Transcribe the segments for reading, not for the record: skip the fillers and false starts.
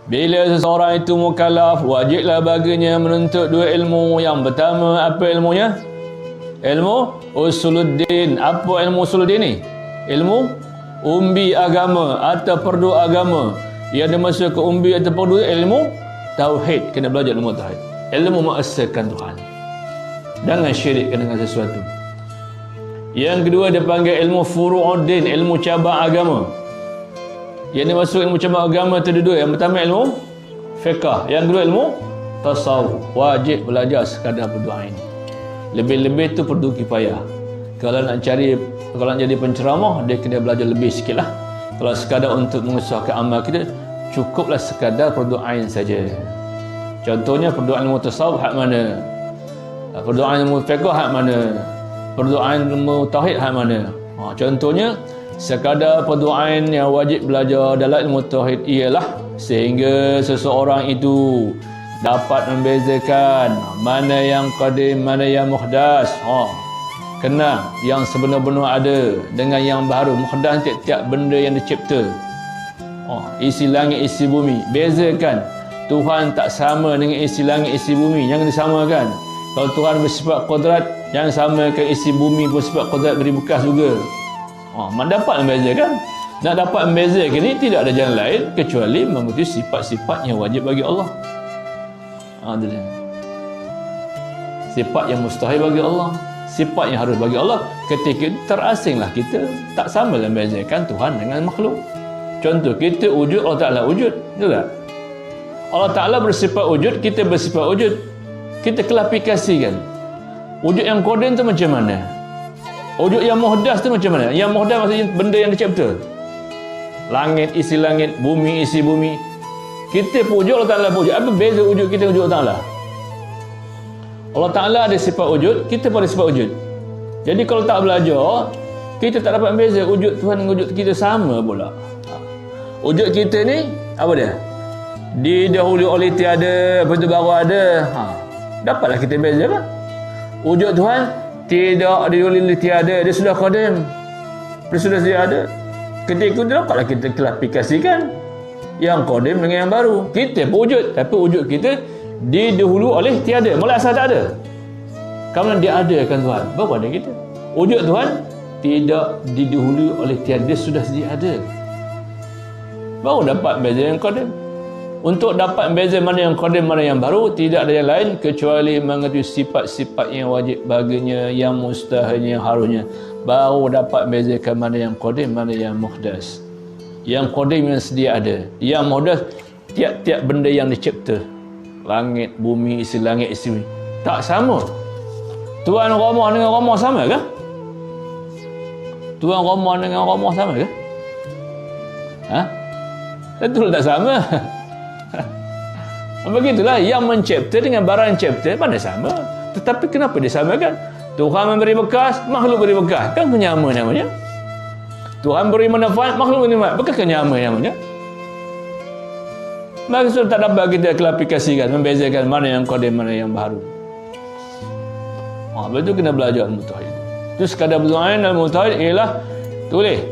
Bila seseorang itu mukallaf, wajiblah baginya menuntut dua ilmu. Yang pertama, apa ilmunya? Ilmu usuluddin. Apa ilmu usuluddin ni? Ilmu umbi agama atau perdu agama. Yang dimaksud ke umbi atau perdu ilmu tauhid. Kena belajar ilmu tauhid. Ilmu mengesahkan Tuhan. Jangan syirikkan dengan sesuatu. Yang kedua dia panggil ilmu furu'uddin, ilmu cabang agama. Yang dimaksud ilmu cabang agama itu dua. Yang pertama ilmu fiqh, yang kedua ilmu tasawuf. Wajib belajar sekadar berdoa ini. Lebih-lebih tu fardu kifayah. Kalau nak jadi penceramah, dia kena belajar lebih sikit lah. Kalau sekadar untuk mengusahakan amal kita, cukuplah sekadar fardu ain saja. Contohnya fardu ilmu tasawuf hak mana? Fardu ilmu fiqh hak mana? Fardu ilmu tauhid hak mana? Contohnya sekadar fardu ain yang wajib belajar dalam ilmu tauhid ialah sehingga seseorang itu dapat membezakan mana yang qadim, mana yang muhdas. Kenal yang sebenar-benar ada dengan yang baru. Muhdas tiap-tiap benda yang dicipta. Isi langit, isi bumi. Bezakan. Tuhan tak sama dengan isi langit, isi bumi. Jangan disamakan. Kalau Tuhan bersifat qudrat, jangan samakan isi bumi bersifat qudrat beri bekas juga. Dapat membezakan. Nak dapat membezakan ini tidak ada jalan lain kecuali mengikuti sifat-sifat yang wajib bagi Allah. Sifat yang mustahil bagi Allah, sifat yang harus bagi Allah. Ketika terasinglah kita, tak sama dalam membezakan Tuhan dengan makhluk. Contoh, kita wujud, Allah Ta'ala wujud, betul tak? Allah Ta'ala bersifat wujud, kita bersifat wujud. Kita klasifikasikan wujud yang qadim tu macam mana, wujud yang muhdas tu macam mana. Yang muhdas maksudnya benda yang dicipta, langit, isi langit, bumi, isi bumi. Kita pun wujud, Allah Ta'ala pun wujud. Apa beza wujud kita wujud Allah Ta'ala? Allah Ta'ala ada sifat wujud, kita pun ada sifat wujud. Jadi kalau tak belajar, kita tak dapat beza wujud Tuhan dengan wujud kita sama pula. Wujud kita ni apa dia? Didahului oleh tiada, lepas tu baru ada. Dapatlah kita beza kan? Wujud Tuhan tidak didahului oleh tiada, dia sudah qadim, dia sudah sedia ada. Ketika itu dapatlah kita klasifikasikan yang qadim dengan yang baru. Kita pun wujud, tapi wujud kita didahului oleh tiada, mula asal tak ada. Kerana dia ada kan Tuhan, baru ada kita. Wujud Tuhan tidak didahului oleh tiada, dia sudah sedia ada. Baru dapat beza yang qadim. Untuk dapat beza mana yang qadim, mana yang baru, tidak ada yang lain kecuali mengetahui sifat-sifat yang wajib baginya, yang mustahilnya, yang harusnya. Baru dapat bezakan mana yang qadim, mana yang muhdas. Yang qadim yang sedia ada, yang muhdas tiap-tiap benda yang dicipta, langit, bumi, isi langit, isi bumi, tak sama. Tuan Rama dengan Rama sama ke? Tuan Rama dengan Rama sama ke? Tentu tak sama. Begitulah, yang mencipta dengan barang yang cipta mana sama. Tetapi kenapa disamakan? Tuhan memberi bekas, makhluk beri bekas, kan kenyama namanya. Tuhan beri manfaat, makhluk beri manfaat, bukan kenyama namanya. Maka sudah tak dapat kita klasifikasikan, membezakan mana yang qadim, mana yang baru. Betul kena belajar ilmu tauhid. Itu sekadar berdoa ilmu tauhid ialah tulis.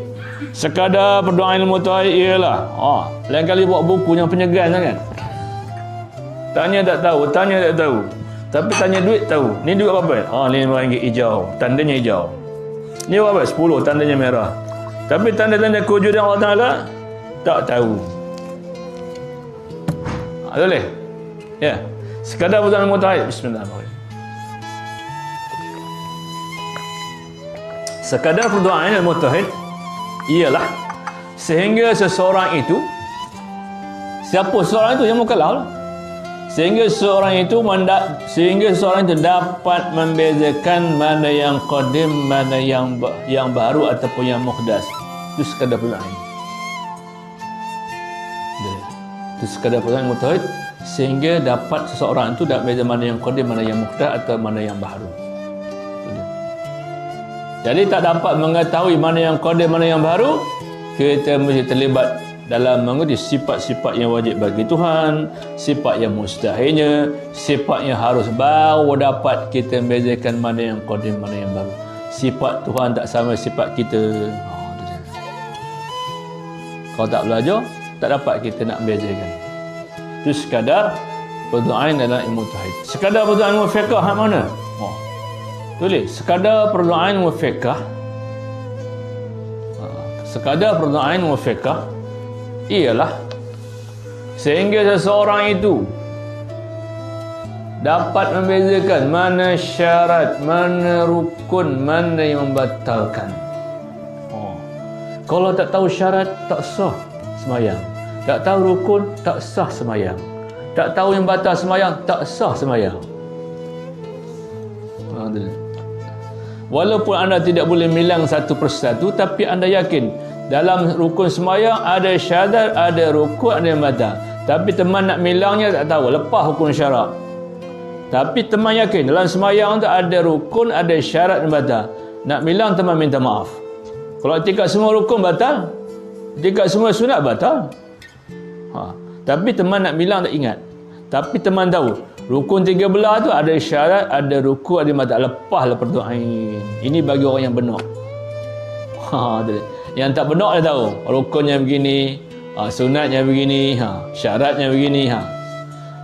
Sekadar berdoa ilmu tauhid ialah lain kali buat buku yang penyegan kan. Tanya tak tahu, tanya tak tahu. Tapi tanya duit tahu. Ni duit apa? RM5 hijau, tandanya hijau. Ni apa? 10, tandanya merah. Tapi tanda-tanda kewujudan Allah Ta'ala tak tahu. Boleh? Ya. Sekadar berdoa ilmu tauhid. Bismillahirrahmanirrahim. Sekadar berdoa ilmu tauhid ialah sehingga seseorang itu, siapa seseorang itu yang mukallaf lah. Sehingga seseorang itu dapat membezakan mana yang qadim, mana yang baru ataupun yang muhdas. Itu sekadar pertanyaan. Itu sekadar pertanyaan mutahid, sehingga dapat seseorang itu dapat beza mana yang qadim, mana yang muhdas atau mana yang baru. Jadi tak dapat mengetahui mana yang qadim, mana yang baru, kita mesti terlibat dalam mengerti sifat-sifat yang wajib bagi Tuhan, sifat yang mustahilnya, sifat yang harus, baru dapat kita membezakan mana yang qadim, mana yang baru. Sifat Tuhan tak sama sifat kita. Kalau tak belajar, tak dapat kita nak membezakan. Itu sekadar fardu ain dalam ilmu tauhid. Sekadar fardu ain ilmu fiqh hak mana? Tulis sekadar fardu ain ilmu fiqh. Sekadar fardu ain ilmu fiqh ialah sehingga seseorang itu dapat membezakan mana syarat, mana rukun, mana yang membatalkan. Kalau tak tahu syarat, tak sah sembahyang. Tak tahu rukun, tak sah sembahyang. Tak tahu yang batal sembahyang, tak sah sembahyang. Walaupun anda tidak boleh bilang satu persatu, tapi anda yakin dalam rukun sembahyang ada syarat, ada rukun, ada yang batal. Tapi teman nak bilangnya tak tahu, lepas hukum syarak. Tapi teman yakin dalam sembahyang tu ada rukun, ada syarat dan batal. Nak bilang teman minta maaf. Kalau tingkat semua rukun batal, tingkat semua sunat batal. Tapi teman nak bilang tak ingat. Tapi teman tahu rukun 13 tu ada syarat, ada rukun, ada batal. Lepaslah fardu ain. Ini bagi orang yang benar. Yang tak benar dia tahu rukunnya begini, sunatnya begini, syaratnya begini.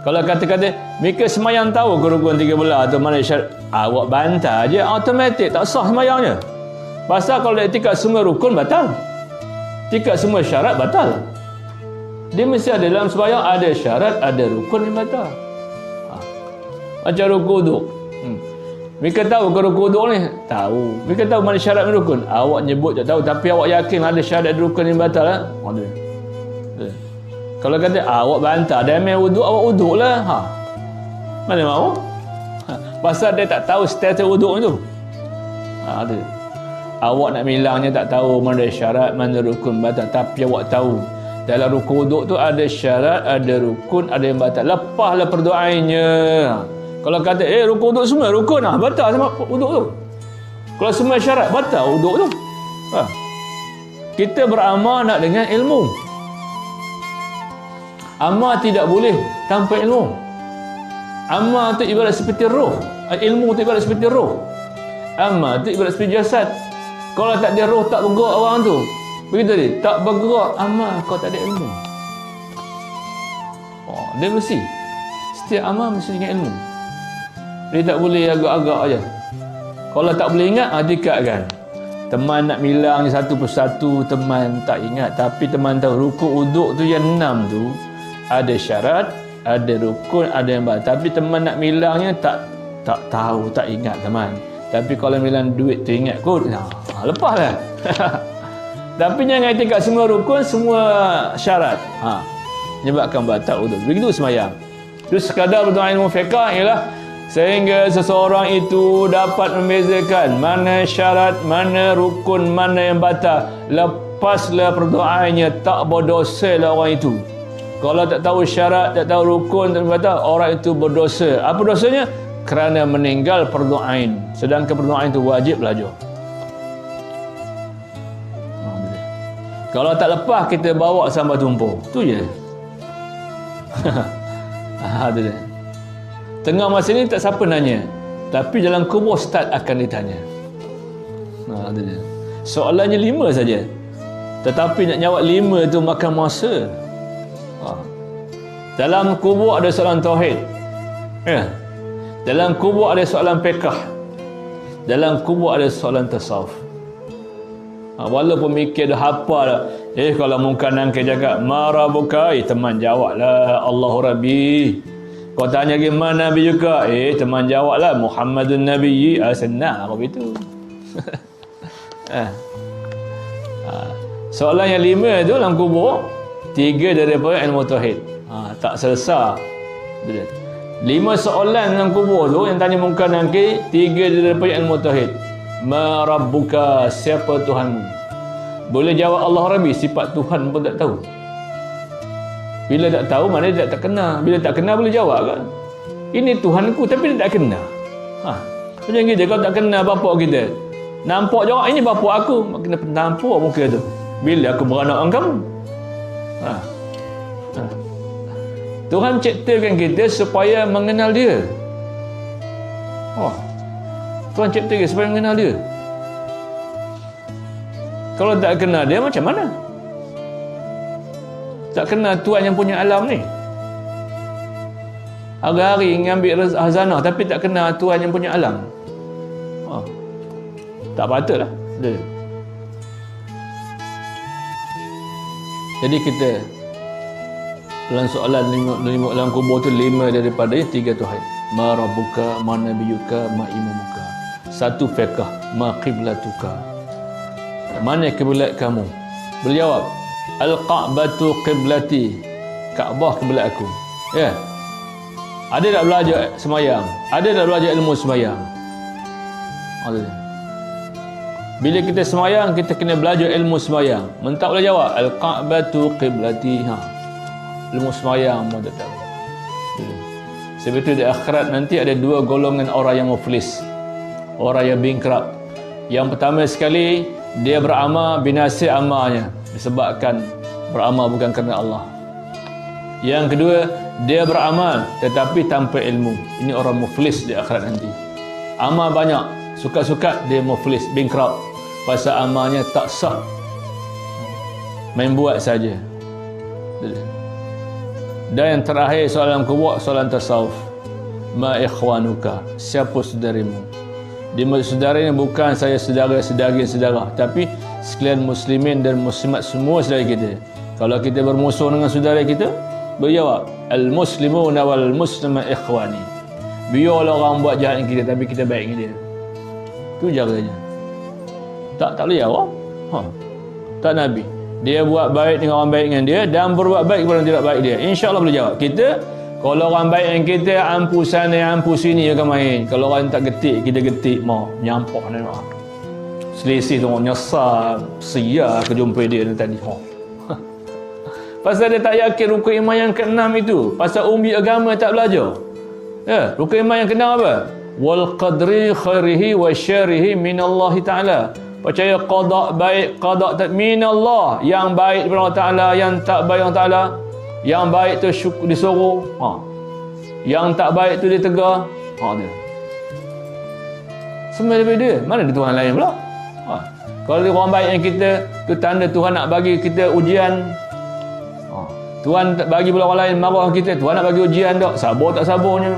Kalau kata-kata mereka semayang tahu ke rukun 13 tu mana syarat, awak bantah je, automatik tak sah semayangnya. Pasal kalau dia tingkat semua rukun batal, tingkat semua syarat batal. Dia mesti ada dalam sembahyang ada syarat, ada rukun yang batal. Macam rukun uduk. Mereka tahu ke rukun uduk ni? Tahu. Mereka tahu mana syarat dan rukun? Awak nyebut tak tahu, tapi awak yakin ada syarat dan rukun yang batal. Kalau kata awak bantah, dia main uduk, awak uduk lah. Mana mahu? Pasal dia tak tahu status uduk tu. Awak nak bilangnya tak tahu mana syarat, mana rukun batal. Tapi awak tahu dalam rukun uduk tu ada syarat, ada rukun, ada yang batal. Lepaslah fardu ainnya. Kalau kata rukun uduk semua rukun batal sama uduk tu. Kalau semua syarat batal uduk tu. Kita beramal nak dengan ilmu. Amal tidak boleh tanpa ilmu. Amal tu ibarat seperti roh. Ilmu tu ibarat seperti roh. Amal tu ibarat seperti jasad. Kalau tak ada roh, tak bergerak orang tu. Begitu dia, tak bergerak amal kalau tak ada ilmu. Dia mesti. Setiap amal mesti dengan ilmu. Dia tak boleh agak-agak aja. Kalau tak boleh ingat, dikatkan. Teman nak bilang satu persatu, teman tak ingat. Tapi teman tahu rukun uduk tu yang 6 tu ada syarat, ada rukun, ada yang batal. Tapi teman nak bilangnya tak tahu, tak ingat teman. Tapi kalau bilang duit tu ingat kot, lepaslah. Tapi jangan tingkat semua rukun, semua syarat. Menyebabkan batal uduk. Begitu semayang. Itu sekadar berdoa ilmu fiqh ialah sehingga seseorang itu dapat membezakan mana syarat, mana rukun, mana yang batal. Lepaslah berdoanya, tak berdosa lah orang itu. Kalau tak tahu syarat, tak tahu rukun, tak batal, orang itu berdosa. Apa dosanya? Kerana meninggal fardu ain. Sedangkan fardu ain itu wajib belajar. Kalau tak lepas, kita bawa sambal tumpur. Tu je. Tu je. Tengah masa ni tak siapa nanya. Tapi dalam kubur start akan ditanya. Tu je. Soalannya 5 saja. Tetapi nak jawab 5 tu makan masa. Dalam kubur ada soalan tauhid. Dalam kubur ada soalan fiqh. Dalam kubur ada soalan tasawuf. Walaupun mikir dah hafal dah. Kalau mungkin nangkir cakap marabuka, teman jawablah Allahu Rabbi. Kau tanya gimana Nabi juga, teman jawablah Muhammadun Nabiyyi. Senang apa begitu. Soalan yang 5 tu dalam kubur, 3 daripada ilmu tauhid. Tak selesai. 5 soalan dalam kubur tu yang tanya mungkar nangkir, 3 daripada ilmu tauhid. Ma rabbuka, siapa Tuhanmu? Boleh jawab Allah Rabbi, sifat Tuhan pun tak tahu. Bila tak tahu, mana dia tak kenal. Bila tak kenal boleh jawab kan? Ini Tuhanku tapi dia tak kenal. Macam kita kalau tak kenal bapa kita, nampak je orang ini bapa aku, kena nampak muka tu. Bila aku beranak dengan kamu? Tuhan ciptakan kita supaya mengenal dia. Tuhan ciptakan supaya mengenal dia. Kalau tak kenal dia macam mana? Tak kenal Tuhan yang punya alam ni. Hari-hari ngambil hazanah tapi tak kenal Tuhan yang punya alam. Tak patutlah. Jadi kita dalam soalan lima dalam kubur tu 5 daripada 3 Tuhan. Ma rabbuka, ma nabiyuka, ma imamuka. 1 fiqh, ma qiblatuka. Mana kiblat kamu? Berjawab, al-Ka'batu qiblati. Kaabah kiblat aku. Ya. Ada tak belajar semayang? Ada tak belajar ilmu semayang? Ada. Bila kita semayang, kita kena belajar ilmu semayang. Mentak boleh jawab, al-Ka'batu qiblati. Ilmu semayang pun tak tahu. Sebab itu di akhirat nanti ada 2 golongan orang yang muflis, orang yang bankrupt. Yang pertama sekali, dia beramal binasi amalnya disebabkan beramal bukan kerana Allah. Yang kedua, dia beramal tetapi tanpa ilmu. Ini orang muflis di akhirat nanti. Amal banyak, suka-suka dia muflis, bankrupt. Pasal amalnya tak sah, main buat saja. Dan yang terakhir soalan kubur, soalan tasawuf. Ma ikhwanuka, siapa saudarimu? Dia saudara ini bukan saya saudara, tapi sekalian muslimin dan muslimat semua saudara kita. Kalau kita bermusuh dengan saudara kita, berjawab, al-muslimuna wal muslima ikhwani. Biarlah orang buat jahat dengan kita, tapi kita baik dengan dia. Itu caranya. Tak boleh jawab. Tak Nabi. Dia buat baik dengan orang baik dengan dia dan berbuat baik kepada orang tidak baik dia. InsyaAllah boleh jawab. Kita, kalau orang baik dengan kita, ampu sana, ampu sini akan main. Kalau orang tak getik, kita getik. Mau nyampak ni. Selisih tu, nyesal. Sia kejumpa dia tadi. Pasal dia tak yakin rukun iman yang ke-6 itu. Pasal umbi agama tak belajar. Ya, rukun iman yang ke-6 apa? Wal qadri khairihi wa syarihi minallahi ta'ala. Percaya qada baik, qada tak minallah, yang baik daripada Allah Taala, yang tak baik Allah Taala. Yang baik tu disuruh, yang tak baik tu ditegur. Dia. Semua daripada dia. Mana ada Tuhan lain pula? Kalau orang baik yang kita, tu tanda Tuhan nak bagi kita ujian. Tuhan tak bagi pula orang lain marah kita, Tuhan nak bagi ujian tak? Sabar tak sabarnya.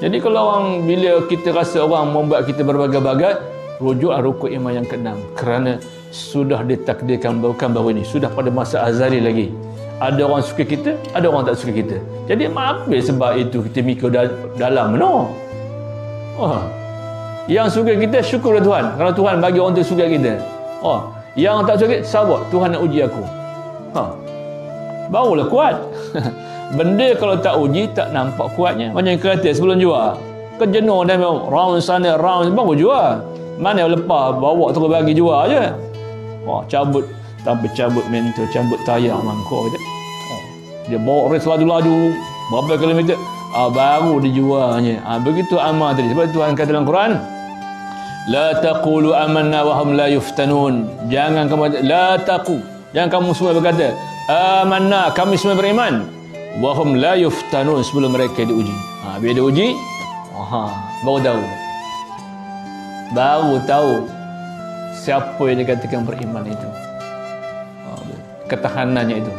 Jadi kalau orang, bila kita rasa orang membuat kita berbagai-bagai, rujuklah rukun iman yang ke-6. Kerana sudah ditakdirkan bukan baru ini, sudah pada masa azali lagi. Ada orang suka kita, ada orang tak suka kita. Jadi apa sebab itu kita mikir dalam no? Yang suka kita syukur kepada Tuhan, kerana Tuhan bagi orang tu suka kita. Yang tak suka kita, sabar, Tuhan nak uji aku. Barulah kuat. Benda kalau tak uji, tak nampak kuatnya. Macam kereta sebelum jual, kejenuh dan round sana round baru jual. Mana yang lepas bawa terus bagi jual je. Cabut tanpa cabut mentor, cabut tayar mangkuk je. Dia bawa race laju-laju berapa kilometer, baru dijualnya. Begitu amal tadi. Sebab Tuhan kata dalam Quran, la taqulu amanna wa hum la yuftanun. Jangan kamu jangan kamu semua berkata amanna, kami semua beriman, wa hum la yuftanun, sebelum mereka diuji. Bila diuji, baru tahu siapa yang dikatakan beriman itu, ketahanannya itu.